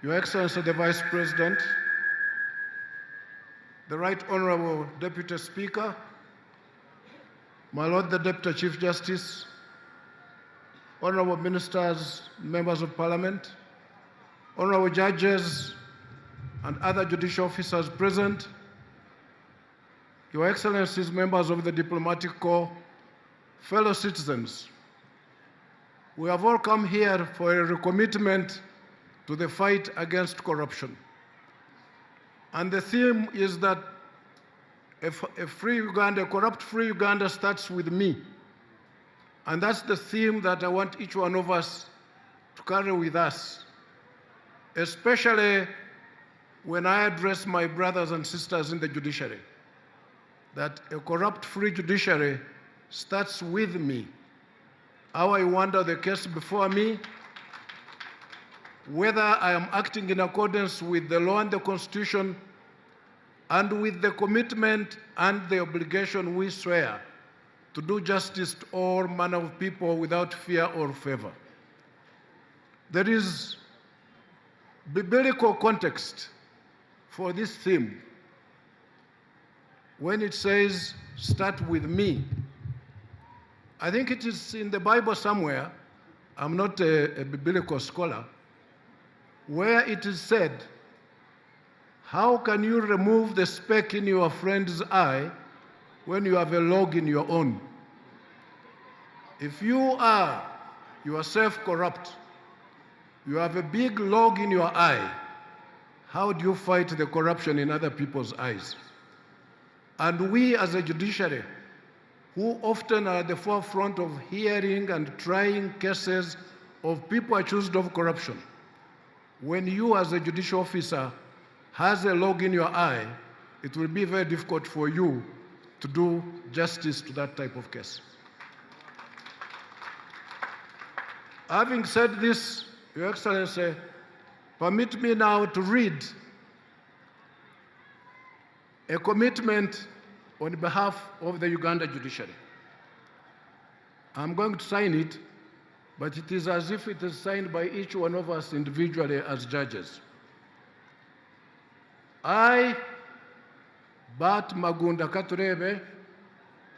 Your Excellency the Vice President, the Right Honorable Deputy Speaker, my Lord the Deputy Chief Justice, Honorable Ministers, Members of Parliament, Honorable Judges, and other judicial officers present, Your Excellencies, members of the Diplomatic Corps, fellow citizens, we have all come here for a recommitment to the fight against corruption. And the theme is that a free Uganda, a corrupt-free Uganda starts with me. And that's the theme that I want each one of us to carry with us, especially when I address my brothers and sisters in the judiciary, that a corrupt-free judiciary starts with me. How I wonder the case before me, whether I am acting in accordance with the law and the Constitution and with the commitment and the obligation we swear to do justice to all manner of people without fear or favor. There is biblical context for this theme when it says, start with me. I think it is in the Bible somewhere, I'm not a biblical scholar, where it is said, how can you remove the speck in your friend's eye when you have a log in your own? If you are yourself corrupt, you have a big log in your eye, how do you fight the corruption in other people's eyes? And we as a judiciary, who often are at the forefront of hearing and trying cases of people accused of corruption, when you as a judicial officer has a log in your eye, it will be very difficult for you to do justice to that type of case. Having said this, Your Excellency, permit me now to read a commitment on behalf of the Uganda judiciary. I'm going to sign it, but it is as if it is signed by each one of us individually as judges. I, Bat Magunda Katurebe,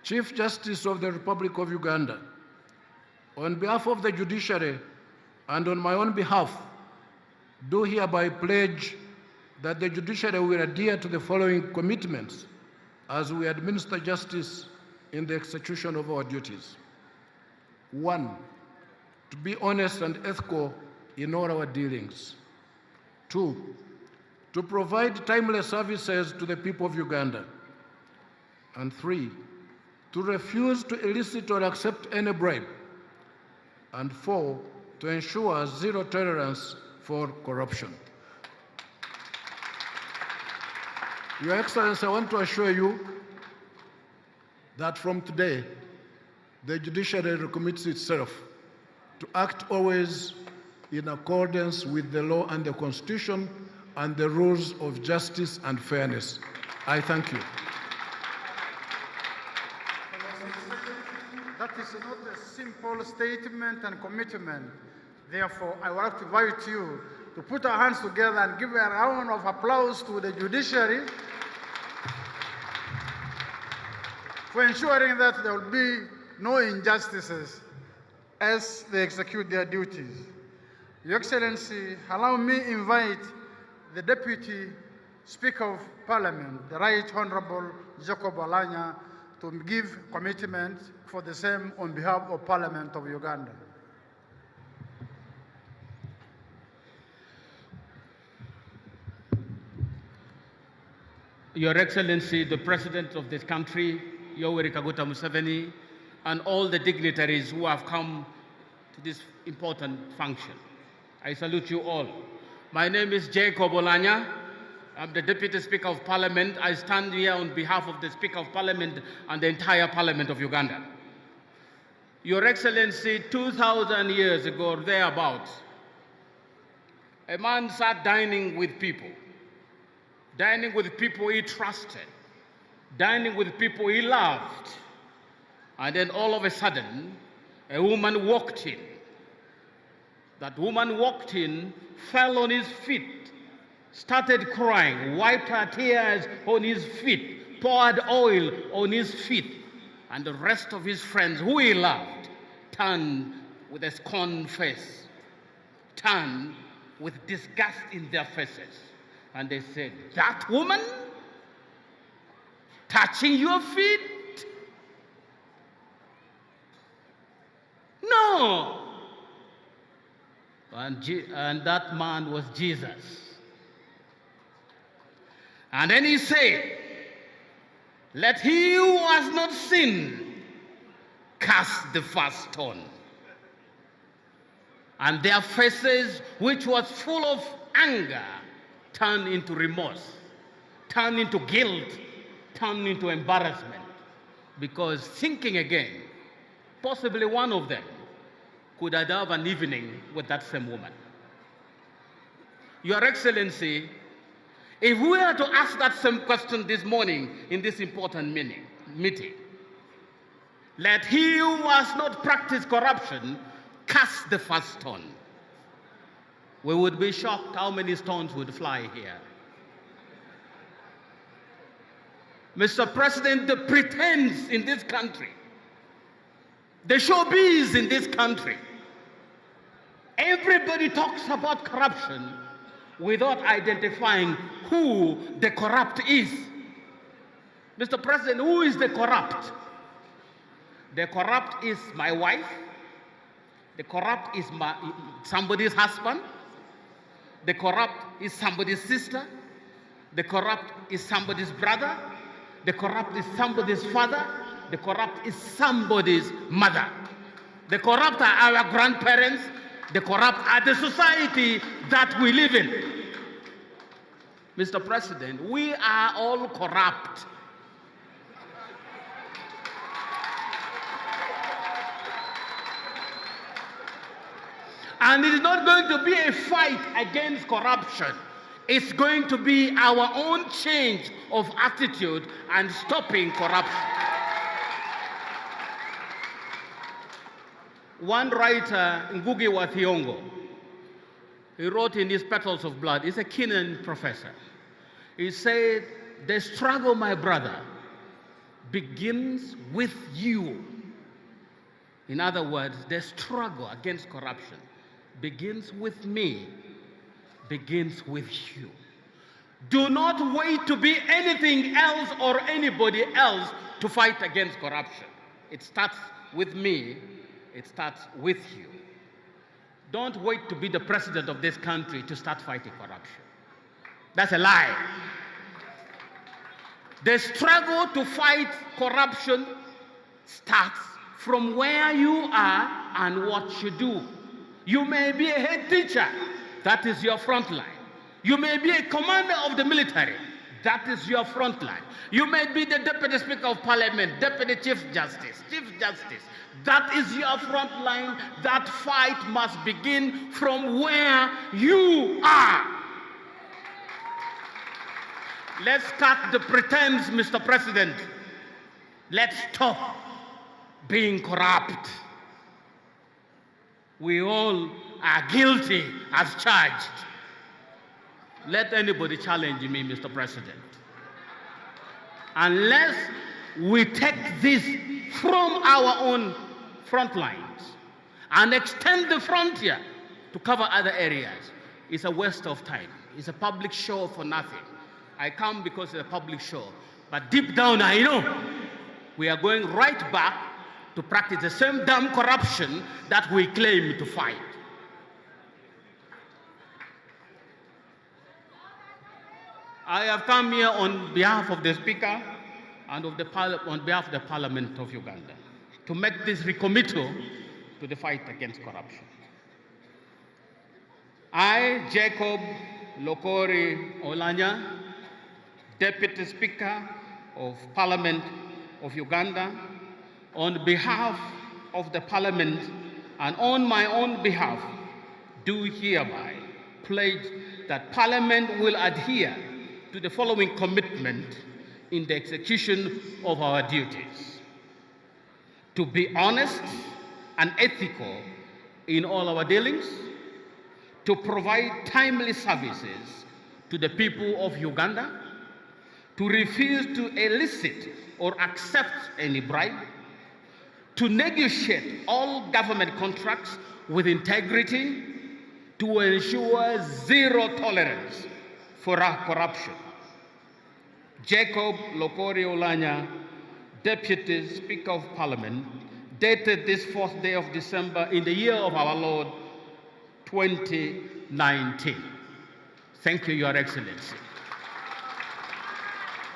Chief Justice of the Republic of Uganda, on behalf of the judiciary and on my own behalf, do hereby pledge that the judiciary will adhere to the following commitments as we administer justice in the execution of our duties. 1, to be honest and ethical in all our dealings. 2, to provide timely services to the people of Uganda. And 3, to refuse to elicit or accept any bribe. And 4, to ensure zero tolerance for corruption. Your Excellency, I want to assure you that from today, the judiciary recommits itself to act always in accordance with the law and the Constitution and the rules of justice and fairness. I thank you. That is not a simple statement and commitment. Therefore, I would like to invite you to put our hands together and give a round of applause to the judiciary for ensuring that there will be no injustices as they execute their duties. Your Excellency, allow me to invite the Deputy Speaker of Parliament, the Right Honorable Jacob Oulanya, to give commitment for the same on behalf of Parliament of Uganda. Your Excellency, the President of this country, Yoweri Kaguta Museveni, and all the dignitaries who have come to this important function. I salute you all. My name is Jacob Oulanya. I'm the Deputy Speaker of Parliament. I stand here on behalf of the Speaker of Parliament and the entire Parliament of Uganda. Your Excellency, 2,000 years ago, or thereabouts, a man sat dining with people he trusted, dining with people he loved. And then all of a sudden, a woman walked in. That woman walked in, fell on his feet, started crying, wiped her tears on his feet, poured oil on his feet, and the rest of his friends, who he loved, turned with a scorned face, turned with disgust in their faces. And they said, "That woman touching your feet? No." And that man was Jesus. And then he said, "Let he who has not sinned cast the first stone." And their faces, which was full of anger, turned into remorse, turned into guilt, turned into embarrassment. Because thinking again, possibly one of them could have an evening with that same woman. Your Excellency, if we were to ask that same question this morning in this important meeting, let he who has not practiced corruption cast the first stone, we would be shocked how many stones would fly here. Mr. President, the pretense in this country, the showbiz in this country, everybody talks about corruption without identifying who the corrupt is. Mr. President, who is the corrupt? The corrupt is my wife. The corrupt is somebody's husband. The corrupt is somebody's sister. The corrupt is somebody's brother. The corrupt is somebody's father. The corrupt is somebody's mother. The corrupt are our grandparents. The corrupt are the society that we live in. Mr. President, we are all corrupt. And it is not going to be a fight against corruption. It's going to be our own change of attitude and stopping corruption. One writer, Ngugi wa Thiong'o, he wrote in his Petals of Blood, he's a Kenyan professor. He said, "The struggle, my brother, begins with you." In other words, the struggle against corruption begins with me, begins with you. Do not wait to be anything else or anybody else to fight against corruption. It starts with me, it starts with you. Don't wait to be the president of this country to start fighting corruption. That's a lie. The struggle to fight corruption starts from where you are and what you do. You may be a head teacher, that is your front line. You may be a commander of the military, that is your front line. You may be the Deputy Speaker of Parliament, Deputy Chief Justice, that is your front line. That fight must begin from where you are. Let's cut the pretense, Mr. President. Let's stop being corrupt. We all are guilty as charged. Let anybody challenge me, Mr. President. Unless we take this from our own front lines and extend the frontier to cover other areas, it's a waste of time. It's a public show for nothing. I come because it's a public show. But deep down, I know we are going right back to practice the same damn corruption that we claim to fight. I have come here on behalf of the Speaker and on behalf of the Parliament of Uganda to make this recommittal to the fight against corruption. I, Jacob Lokori Oulanya, Deputy Speaker of Parliament of Uganda, on behalf of the Parliament and on my own behalf, do hereby pledge that Parliament will adhere to the following commitment in the execution of our duties: to be honest and ethical in all our dealings, to provide timely services to the people of Uganda, to refuse to elicit or accept any bribe, to negotiate all government contracts with integrity, to ensure zero tolerance for corruption. Jacob Lokori Oulanya, Deputy Speaker of Parliament, dated this 4th day of December in the year of our Lord 2019. Thank you, Your Excellency.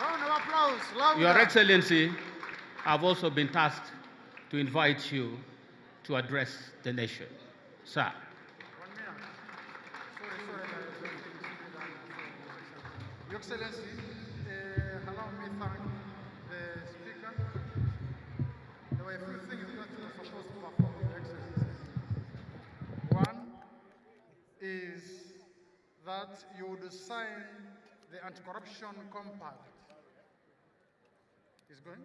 Round of applause. Louder. Your Excellency, I've also been tasked to invite you to address the nation. Sir. 1 minute. Sorry. Your Excellency, allow me to thank the Speaker. There were a few things that you were supposed to perform, Your Excellency. One is that you would sign the anti-corruption compact. Is going?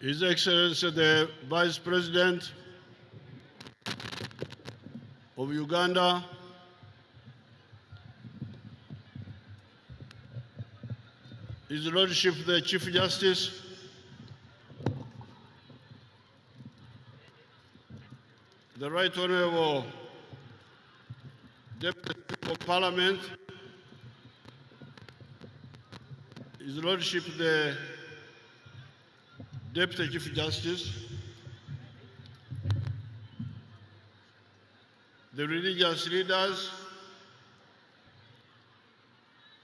His Excellency the Vice President of Uganda, His Lordship the Chief Justice, the Right Honourable Deputy Speaker of Parliament, His Lordship the Deputy Chief Justice, the religious leaders,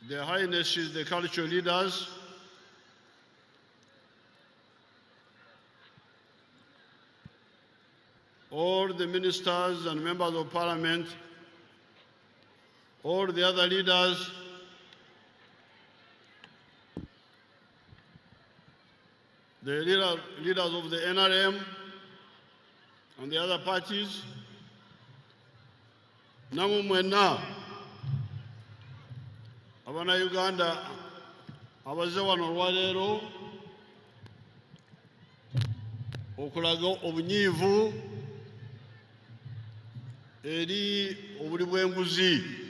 Their Highnesses, the cultural leaders, all the ministers and members of parliament, all the other leaders, the leaders of the NRM and the other parties, namwe mwenna abana Uganda abaze wano olwaleero okulaga obunyiivu eri obuli bw'enguzi